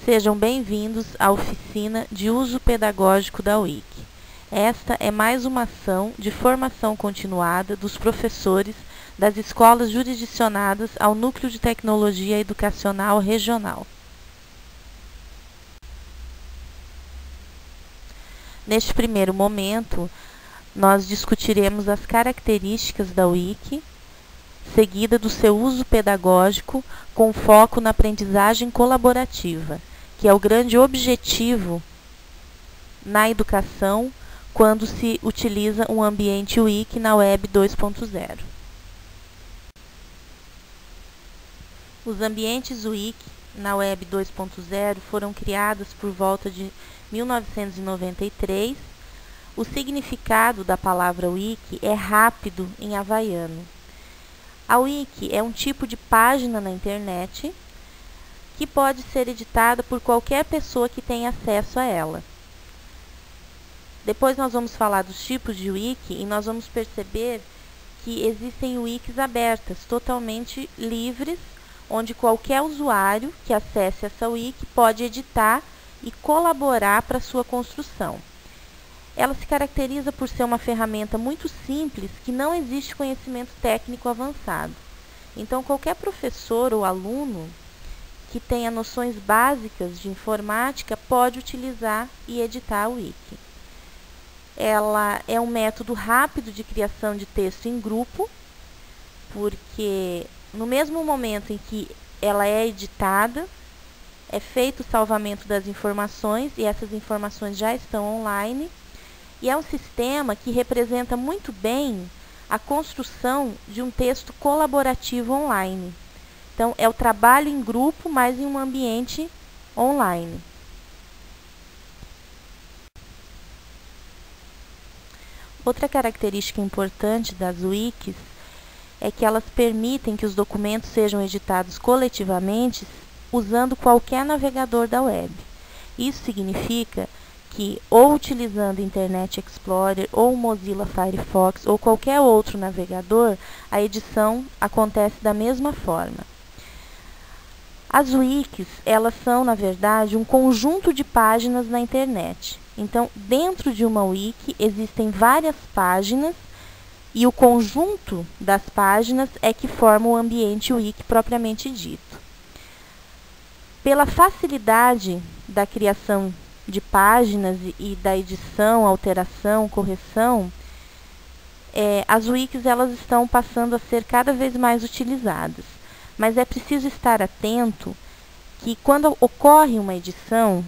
Sejam bem-vindos à oficina de uso pedagógico da Wiki. Esta é mais uma ação de formação continuada dos professores das escolas jurisdicionadas ao Núcleo de Tecnologia Educacional Regional. Neste primeiro momento, nós discutiremos as características da Wiki, seguida do seu uso pedagógico com foco na aprendizagem colaborativa, que é o grande objetivo na educação quando se utiliza um ambiente Wiki na Web 2.0. Os ambientes Wiki na Web 2.0 foram criados por volta de 1993. O significado da palavra Wiki é rápido em havaiano. A Wiki é um tipo de página na internet que pode ser editada por qualquer pessoa que tenha acesso a ela. Depois nós vamos falar dos tipos de Wiki e nós vamos perceber que existem Wikis abertas, totalmente livres, onde qualquer usuário que acesse essa Wiki pode editar e colaborar para a sua construção. Ela se caracteriza por ser uma ferramenta muito simples, que não existe conhecimento técnico avançado. Então, qualquer professor ou aluno que tenha noções básicas de informática pode utilizar e editar a Wiki. Ela é um método rápido de criação de texto em grupo, porque no mesmo momento em que ela é editada, é feito o salvamento das informações e essas informações já estão online. E é um sistema que representa muito bem a construção de um texto colaborativo online. Então, é o trabalho em grupo, mas em um ambiente online. Outra característica importante das Wikis é que elas permitem que os documentos sejam editados coletivamente usando qualquer navegador da web. Isso significa que, ou utilizando Internet Explorer, ou Mozilla Firefox, ou qualquer outro navegador, a edição acontece da mesma forma. As Wikis, elas são, na verdade, um conjunto de páginas na internet. Então, dentro de uma Wiki, existem várias páginas, e o conjunto das páginas é que forma o ambiente Wiki propriamente dito. Pela facilidade da criação de páginas e da edição, alteração, correção, as Wikis elas estão passando a ser cada vez mais utilizadas. Mas é preciso estar atento que quando ocorre uma edição,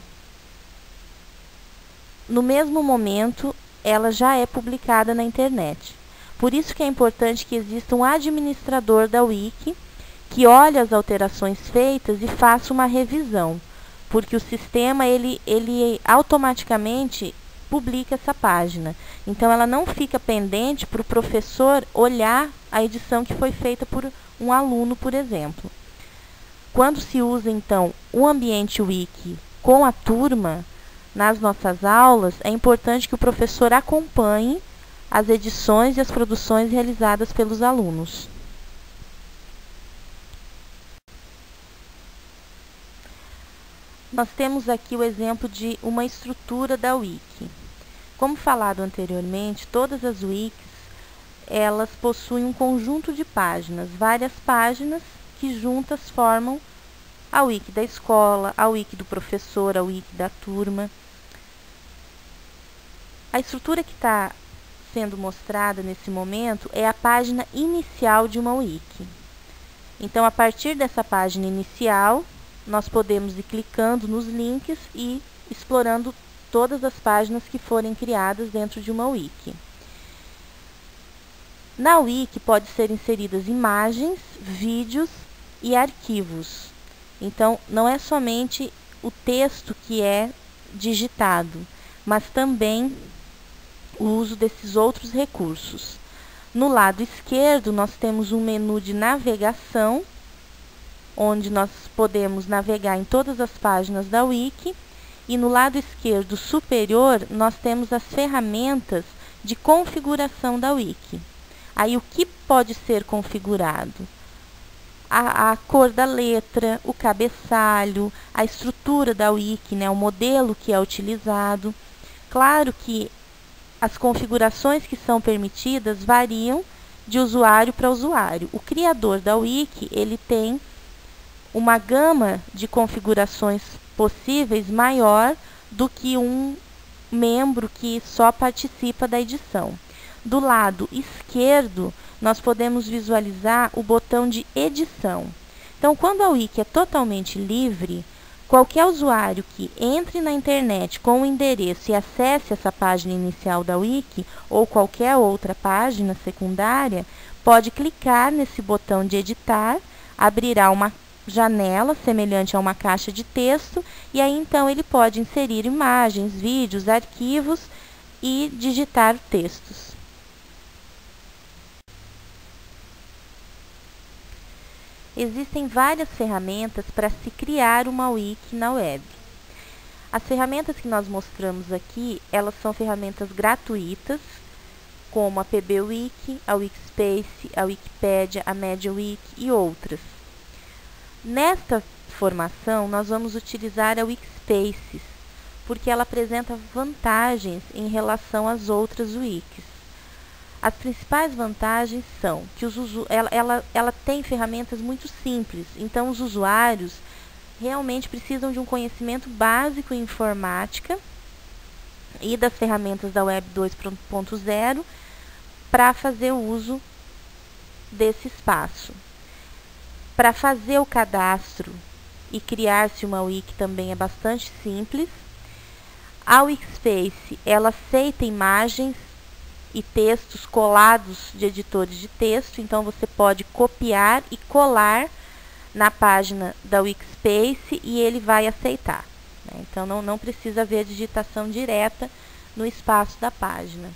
no mesmo momento ela já é publicada na internet. Por isso que é importante que exista um administrador da Wiki que olhe as alterações feitas e faça uma revisão, porque o sistema ele automaticamente publica essa página. Então, ela não fica pendente para o professor olhar a edição que foi feita por um aluno, por exemplo. Quando se usa, então, o ambiente Wiki com a turma, nas nossas aulas, é importante que o professor acompanhe as edições e as produções realizadas pelos alunos. Nós temos aqui o exemplo de uma estrutura da Wiki. Como falado anteriormente, todas as Wikis, elas possuem um conjunto de páginas, várias páginas que juntas formam a Wiki da escola, a Wiki do professor, a Wiki da turma. A estrutura que está sendo mostrada nesse momento é a página inicial de uma Wiki. Então, a partir dessa página inicial, nós podemos ir clicando nos links e explorando todas as páginas que forem criadas dentro de uma Wiki. Na Wiki pode ser inseridas imagens, vídeos e arquivos. Então, não é somente o texto que é digitado, mas também o uso desses outros recursos. No lado esquerdo, nós temos um menu de navegação, onde nós podemos navegar em todas as páginas da Wiki, e no lado esquerdo superior nós temos as ferramentas de configuração da Wiki. Aí o que pode ser configurado? a cor da letra, o cabeçalho, a estrutura da wiki, né, o modelo que é utilizado. Claro que as configurações que são permitidas variam de usuário para usuário. O criador da wiki, ele tem uma gama de configurações possíveis maior do que um membro que só participa da edição. Do lado esquerdo, nós podemos visualizar o botão de edição. Então, quando a wiki é totalmente livre, qualquer usuário que entre na internet com o endereço e acesse essa página inicial da wiki ou qualquer outra página secundária, pode clicar nesse botão de editar, abrirá uma janela semelhante a uma caixa de texto e aí então ele pode inserir imagens, vídeos, arquivos e digitar textos. Existem várias ferramentas para se criar uma wiki na web. As ferramentas que nós mostramos aqui, elas são ferramentas gratuitas, como a PBWiki, a Wikispace, a Wikipédia, a MediaWiki e outras. Nesta formação, nós vamos utilizar a Wikispace, porque ela apresenta vantagens em relação às outras wikis. As principais vantagens são que ela tem ferramentas muito simples, então os usuários realmente precisam de um conhecimento básico em informática e das ferramentas da Web 2.0 para fazer uso desse espaço. Para fazer o cadastro e criar-se uma wiki também é bastante simples. A Wikispace, ela aceita imagens e textos colados de editores de texto, então você pode copiar e colar na página da Wikispace e ele vai aceitar, né? Então não precisa haver digitação direta no espaço da página.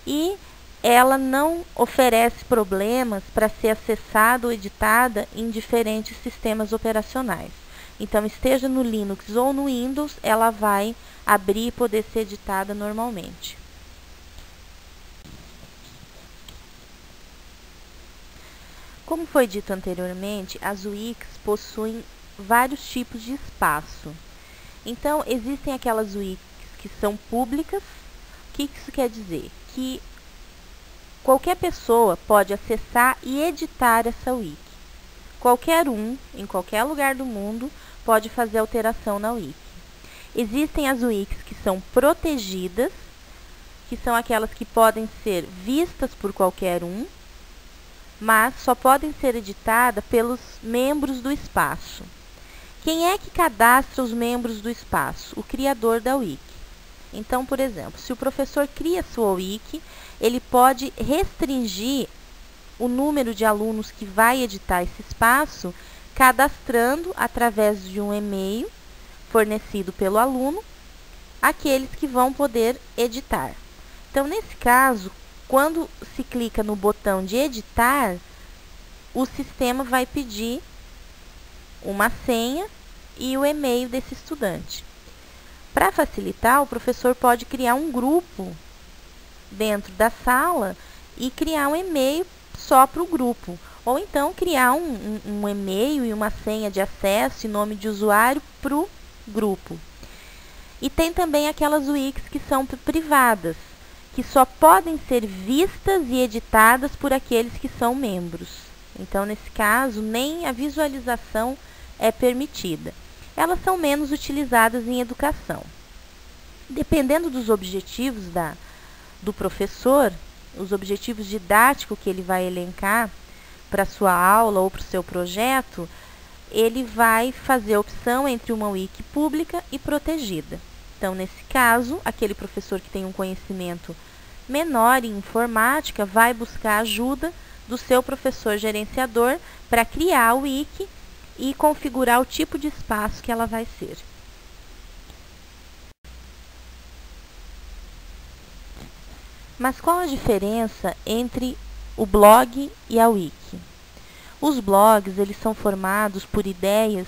E ela não oferece problemas para ser acessada ou editada em diferentes sistemas operacionais. Então, esteja no Linux ou no Windows, ela vai abrir e poder ser editada normalmente. Como foi dito anteriormente, as wikis possuem vários tipos de espaço. Então, existem aquelas wikis que são públicas. O que isso quer dizer? Que qualquer pessoa pode acessar e editar essa wiki. Qualquer um, em qualquer lugar do mundo, pode fazer alteração na wiki. Existem as wikis que são protegidas, que são aquelas que podem ser vistas por qualquer um, mas só podem ser editadas pelos membros do espaço. Quem é que cadastra os membros do espaço? O criador da wiki. Então, por exemplo, se o professor cria sua wiki, ele pode restringir o número de alunos que vai editar esse espaço, cadastrando através de um e-mail fornecido pelo aluno, aqueles que vão poder editar. Então, nesse caso, quando se clica no botão de editar, o sistema vai pedir uma senha e o e-mail desse estudante. Para facilitar, o professor pode criar um grupo dentro da sala e criar um e-mail só para o grupo. Ou então criar um e-mail e uma senha de acesso e nome de usuário para o grupo. E tem também aquelas wikis que são privadas, que só podem ser vistas e editadas por aqueles que são membros. Então, nesse caso, nem a visualização é permitida. Elas são menos utilizadas em educação. Dependendo dos objetivos do professor, os objetivos didáticos que ele vai elencar para a sua aula ou para o seu projeto, ele vai fazer a opção entre uma wiki pública e protegida. Então, nesse caso, aquele professor que tem um conhecimento menor em informática vai buscar ajuda do seu professor gerenciador para criar a wiki e configurar o tipo de espaço que ela vai ser. Mas qual a diferença entre o blog e a wiki? Os blogs, eles são formados por ideias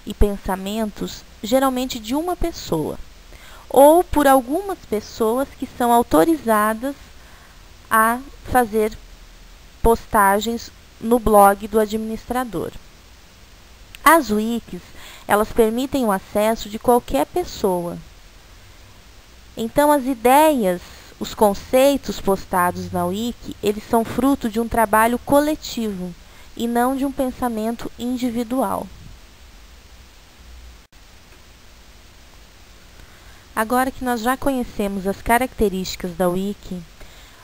e pensamentos, geralmente de uma pessoa, ou por algumas pessoas que são autorizadas a fazer postagens no blog do administrador. As wikis, elas permitem o acesso de qualquer pessoa. Então, as ideias, os conceitos postados na wiki, eles são fruto de um trabalho coletivo e não de um pensamento individual. Agora que nós já conhecemos as características da wiki,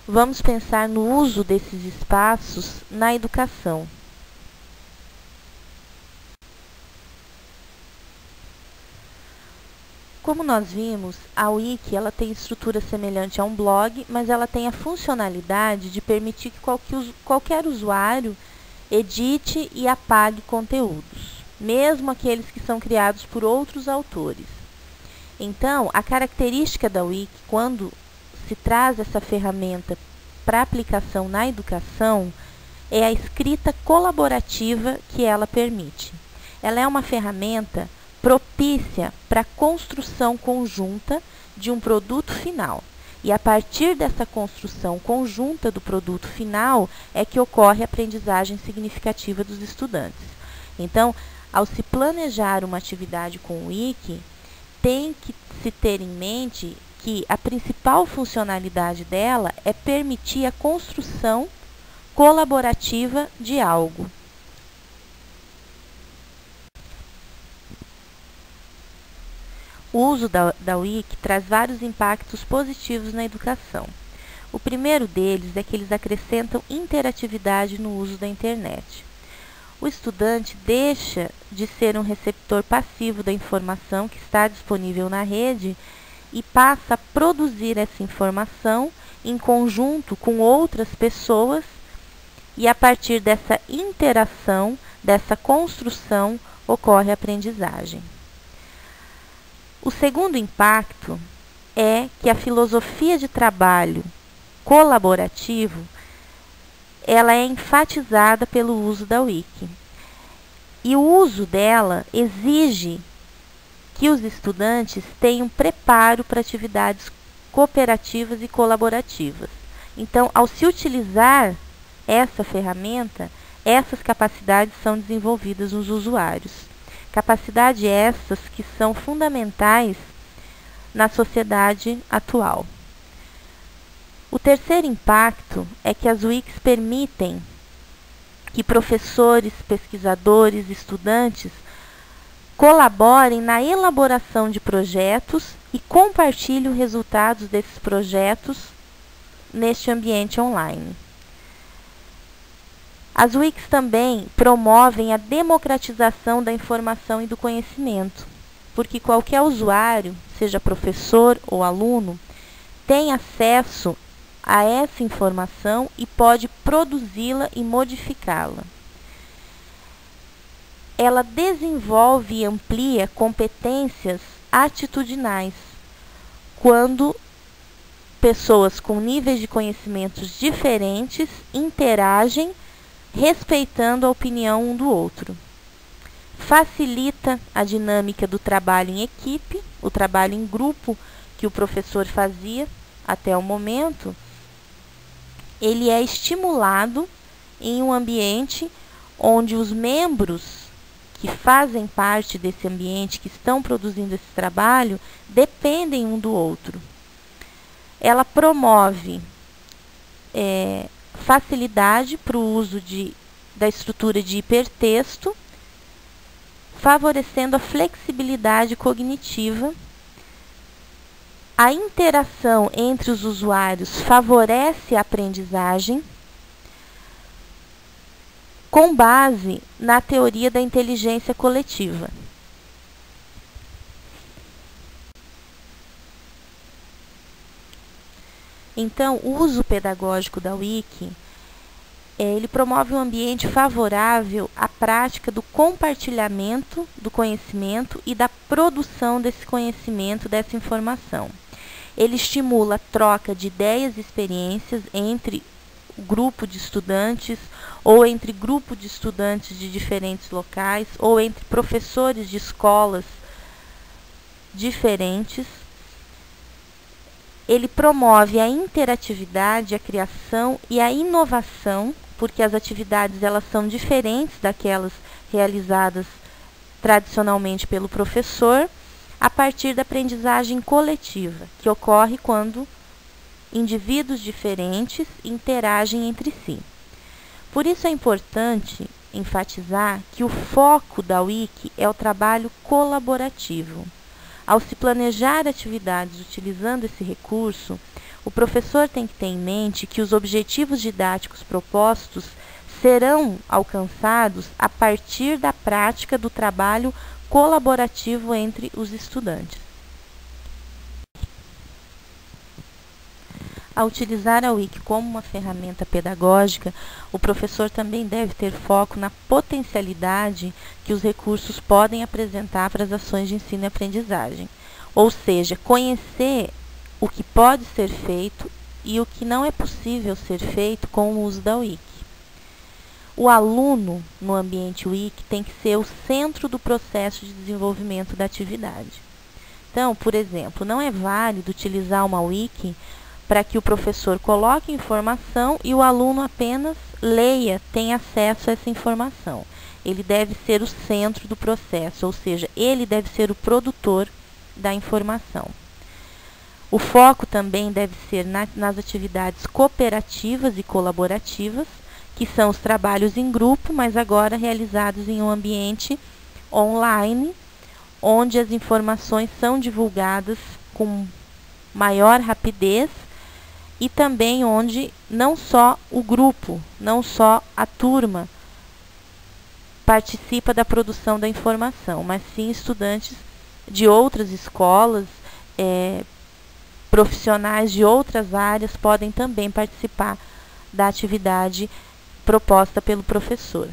vamos pensar no uso desses espaços na educação. Como nós vimos, a wiki ela tem estrutura semelhante a um blog, mas ela tem a funcionalidade de permitir que qualquer usuário edite e apague conteúdos, mesmo aqueles que são criados por outros autores. Então, a característica da wiki, quando se traz essa ferramenta para aplicação na educação, é a escrita colaborativa que ela permite. Ela é uma ferramenta propícia para a construção conjunta de um produto final. E a partir dessa construção conjunta do produto final é que ocorre a aprendizagem significativa dos estudantes. Então, ao se planejar uma atividade com o wiki, tem que se ter em mente que a principal funcionalidade dela é permitir a construção colaborativa de algo. O uso da wiki traz vários impactos positivos na educação. O primeiro deles é que eles acrescentam interatividade no uso da internet. O estudante deixa de ser um receptor passivo da informação que está disponível na rede e passa a produzir essa informação em conjunto com outras pessoas, e a partir dessa interação, dessa construção, ocorre a aprendizagem. O segundo impacto é que a filosofia de trabalho colaborativo ela é enfatizada pelo uso da wiki. E o uso dela exige que os estudantes tenham preparo para atividades cooperativas e colaborativas. Então, ao se utilizar essa ferramenta, essas capacidades são desenvolvidas nos usuários. Capacidades essas que são fundamentais na sociedade atual. O terceiro impacto é que as wikis permitem que professores, pesquisadores, estudantes colaborem na elaboração de projetos e compartilhem os resultados desses projetos neste ambiente online. As wikis também promovem a democratização da informação e do conhecimento, porque qualquer usuário, seja professor ou aluno, tem acesso a essa informação e pode produzi-la e modificá-la. Ela desenvolve e amplia competências atitudinais, quando pessoas com níveis de conhecimentos diferentes interagem respeitando a opinião um do outro. Facilita a dinâmica do trabalho em equipe, o trabalho em grupo que o professor fazia até o momento. Ele é estimulado em um ambiente onde os membros que fazem parte desse ambiente, que estão produzindo esse trabalho, dependem um do outro. Ela promove facilidade para o uso da estrutura de hipertexto, favorecendo a flexibilidade cognitiva. A interação entre os usuários favorece a aprendizagem com base na teoria da inteligência coletiva. Então, o uso pedagógico da wiki, ele promove um ambiente favorável à prática do compartilhamento do conhecimento e da produção desse conhecimento, dessa informação. Ele estimula a troca de ideias e experiências entre grupo de estudantes, ou entre grupo de estudantes de diferentes locais, ou entre professores de escolas diferentes. Ele promove a interatividade, a criação e a inovação, porque as atividades elas são diferentes daquelas realizadas tradicionalmente pelo professor, a partir da aprendizagem coletiva, que ocorre quando indivíduos diferentes interagem entre si. Por isso é importante enfatizar que o foco da Wiki é o trabalho colaborativo. Ao se planejar atividades utilizando esse recurso, o professor tem que ter em mente que os objetivos didáticos propostos serão alcançados a partir da prática do trabalho colaborativo entre os estudantes. Ao utilizar a Wiki como uma ferramenta pedagógica, o professor também deve ter foco na potencialidade que os recursos podem apresentar para as ações de ensino e aprendizagem. Ou seja, conhecer o que pode ser feito e o que não é possível ser feito com o uso da Wiki. O aluno no ambiente Wiki tem que ser o centro do processo de desenvolvimento da atividade. Então, por exemplo, não é válido utilizar uma Wiki para que o professor coloque informação e o aluno apenas leia, tenha acesso a essa informação. Ele deve ser o centro do processo, ou seja, ele deve ser o produtor da informação. O foco também deve ser nas atividades cooperativas e colaborativas, que são os trabalhos em grupo, mas agora realizados em um ambiente online, onde as informações são divulgadas com maior rapidez e também onde não só o grupo, não só a turma participa da produção da informação, mas sim estudantes de outras escolas, profissionais de outras áreas podem também participar da atividade proposta pelo professor.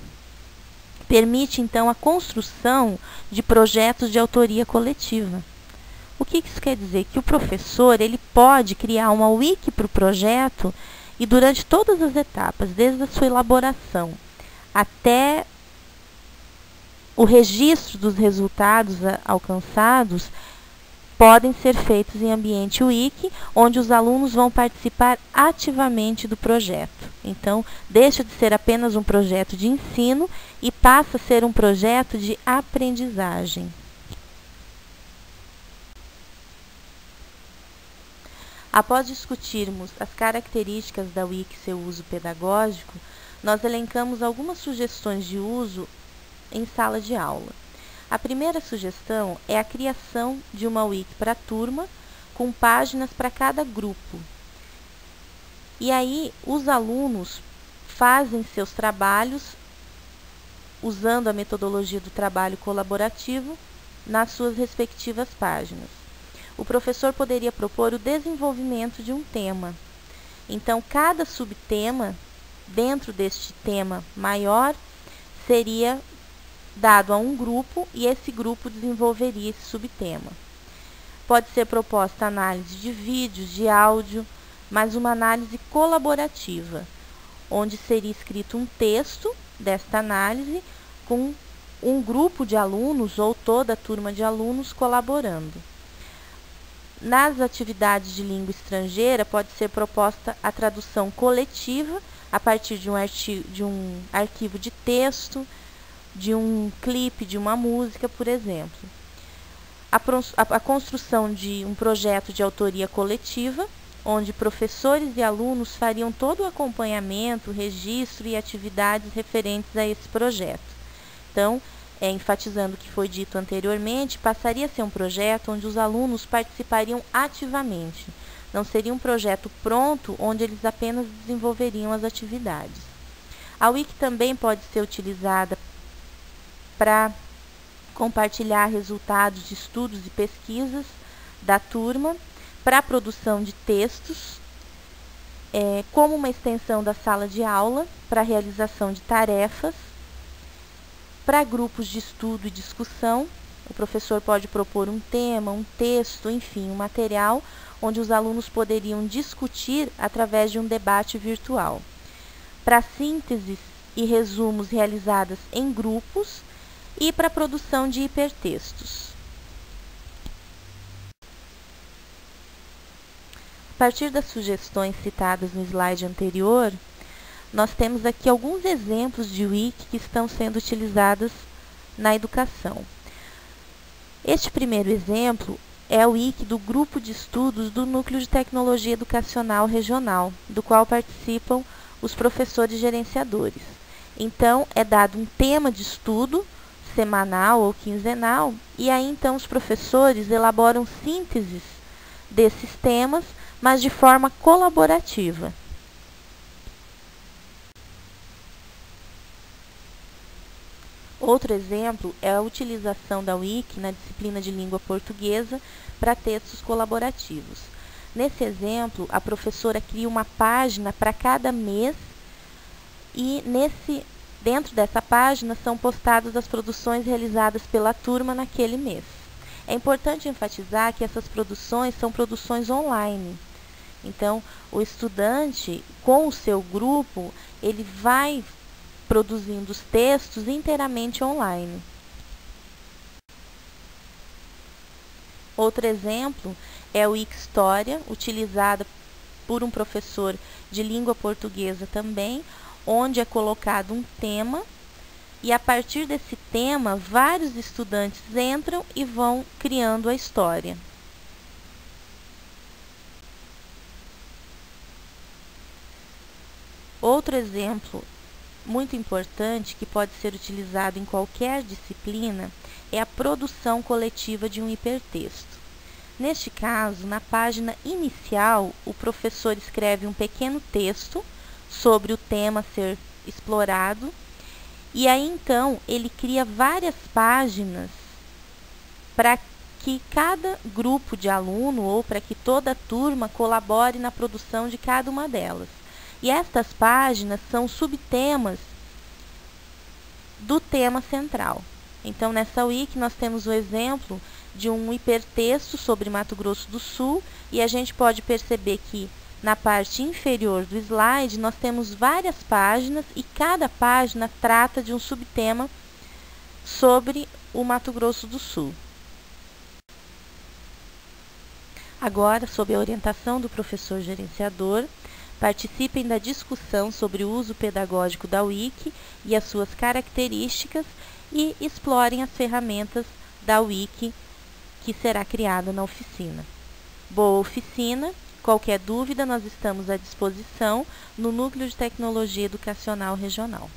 Permite, então, a construção de projetos de autoria coletiva. O que isso quer dizer? Que o professor ele pode criar uma wiki para o projeto e durante todas as etapas, desde a sua elaboração até o registro dos resultados alcançados, podem ser feitos em ambiente wiki, onde os alunos vão participar ativamente do projeto. Então, deixa de ser apenas um projeto de ensino e passa a ser um projeto de aprendizagem. Após discutirmos as características da Wiki e seu uso pedagógico, nós elencamos algumas sugestões de uso em sala de aula. A primeira sugestão é a criação de uma Wiki para a turma, com páginas para cada grupo. E aí, os alunos fazem seus trabalhos usando a metodologia do trabalho colaborativo nas suas respectivas páginas. O professor poderia propor o desenvolvimento de um tema. Então, cada subtema, dentro deste tema maior, seria dado a um grupo e esse grupo desenvolveria esse subtema. Pode ser proposta análise de vídeos, de áudio, mas uma análise colaborativa, onde seria escrito um texto desta análise com um grupo de alunos ou toda a turma de alunos colaborando. Nas atividades de língua estrangeira, pode ser proposta a tradução coletiva a partir de um arquivo de texto, de um clipe, de uma música, por exemplo. A construção de um projeto de autoria coletiva, onde professores e alunos fariam todo o acompanhamento, registro e atividades referentes a esse projeto. Então, enfatizando o que foi dito anteriormente, passaria a ser um projeto onde os alunos participariam ativamente. Não seria um projeto pronto, onde eles apenas desenvolveriam as atividades. A Wiki também pode ser utilizada para compartilhar resultados de estudos e pesquisas da turma, para a produção de textos, como uma extensão da sala de aula, para a realização de tarefas, para grupos de estudo e discussão. O professor pode propor um tema, um texto, enfim, um material onde os alunos poderiam discutir através de um debate virtual. Para sínteses e resumos realizadas em grupos e para a produção de hipertextos. A partir das sugestões citadas no slide anterior, nós temos aqui alguns exemplos de Wiki que estão sendo utilizadas na educação. Este primeiro exemplo é o wiki do Grupo de Estudos do Núcleo de Tecnologia Educacional Regional, do qual participam os professores gerenciadores. Então, é dado um tema de estudo, semanal ou quinzenal, e aí então os professores elaboram sínteses desses temas, mas de forma colaborativa. Outro exemplo é a utilização da Wiki na disciplina de língua portuguesa para textos colaborativos. Nesse exemplo, a professora cria uma página para cada mês e dentro dessa página são postadas as produções realizadas pela turma naquele mês. É importante enfatizar que essas produções são produções online. Então, o estudante, com o seu grupo, ele vai produzindo os textos inteiramente online. Outro exemplo é o Wikistória, utilizada por um professor de língua portuguesa também, onde é colocado um tema e a partir desse tema vários estudantes entram e vão criando a história. Outro exemplo muito importante que pode ser utilizado em qualquer disciplina é a produção coletiva de um hipertexto. Neste caso, na página inicial, o professor escreve um pequeno texto sobre o tema a ser explorado e aí então ele cria várias páginas para que cada grupo de aluno ou para que toda a turma colabore na produção de cada uma delas. E estas páginas são subtemas do tema central. Então, nessa wiki nós temos o exemplo de um hipertexto sobre Mato Grosso do Sul e a gente pode perceber que na parte inferior do slide nós temos várias páginas e cada página trata de um subtema sobre o Mato Grosso do Sul. Agora, sob a orientação do professor gerenciador, participem da discussão sobre o uso pedagógico da Wiki e as suas características e explorem as ferramentas da Wiki que será criada na oficina. Boa oficina! Qualquer dúvida, nós estamos à disposição no Núcleo de Tecnologia Educacional Regional.